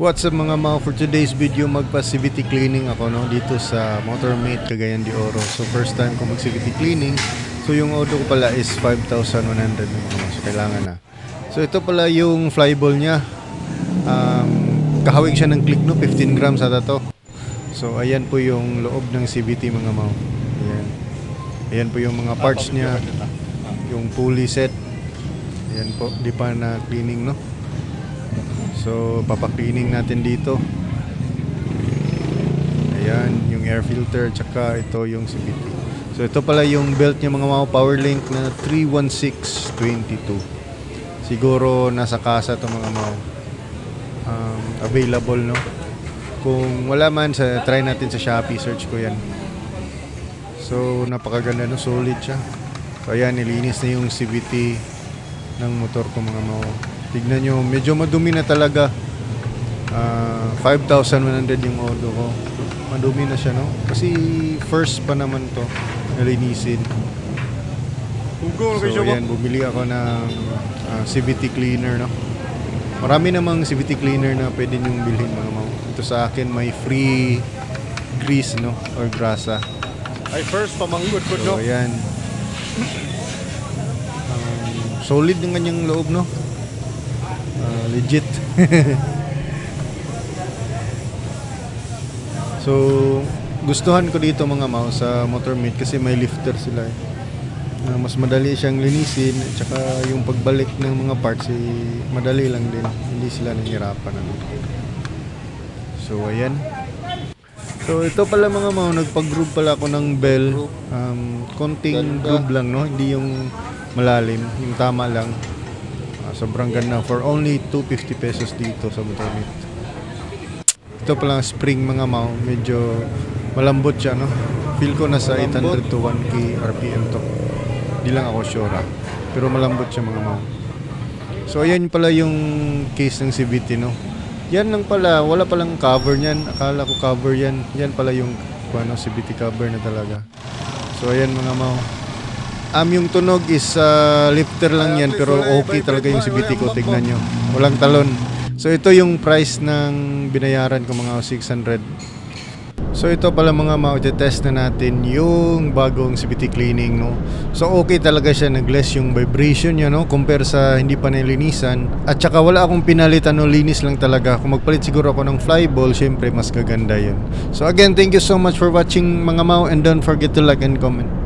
What's up mga mga, for today's video magpa-CVT cleaning ako dito sa Motormate Cagayan de Oro. So first time ko mag-CVT cleaning. So yung auto ko pala is 5,100 mga mga. So kailangan na. So ito pala yung flyball niya. Kahawig siya ng click 15 grams ata to. So ayan po yung loob ng CVT mga mga. Ayan po yung mga parts niya. Yung pulley set. Ayan po, di pa na cleaning So, papaklining natin dito. Ayan, yung air filter, tsaka ito yung CVT. So, ito pala yung belt niya mga Powerlink na 31622. Siguro nasa kasa to mga available, Kung wala man, try natin sa Shopee, search ko yan. So, napakaganda, solid siya. So, ayan, nilinis na yung CVT ng motor ko mga Tignan nyo, medyo madumi na talaga. 5,100 yung auto ko. Madumi na siya, Kasi first pa naman to nalinisin. So yan, bumili ako ng CVT cleaner, Marami namang CVT cleaner na pwede nyong bilhin mga mga. Ito sa akin may free grease, or grasa. Ay first pamanggod ko, So yan. Solid ng kanyang loob, legit. So gustuhan ko dito mga sa Motormate kasi may lifter sila mas madali siyang linisin at saka yung pagbalik ng mga parts madali lang din, hindi sila nahihirapan So ayan. So ito pala mga nagpag-groove pala ako ng bell, konting groove lang, hindi yung malalim, yung tama lang. Sobrang ganda for only 250 pesos dito sa Motormate. Ito palang spring mga medyo malambot siya, Feel ko nasa 800 to 1k RPM to. Di lang ako sure, pero malambot siya mga So ayan pala yung case ng CVT, Yan lang pala, wala palang cover niyan. Akala ko cover yan. Yan pala yung CVT cover na talaga. So ayan mga yung tunog is lifter lang yan, pero okay talaga yung CVT ko, tignan nyo. Walang talon. So ito yung price ng binayaran ko mga 600. So ito pala mga test na natin yung bagong CVT cleaning, So okay talaga siya, nag-less yung vibration niya, compare sa hindi pa nilinisan. At saka wala akong pinalitan, linis lang talaga. Kung magpalit siguro ako ng flyball, syempre mas gaganda yun. So again, thank you so much for watching mga and don't forget to like and comment.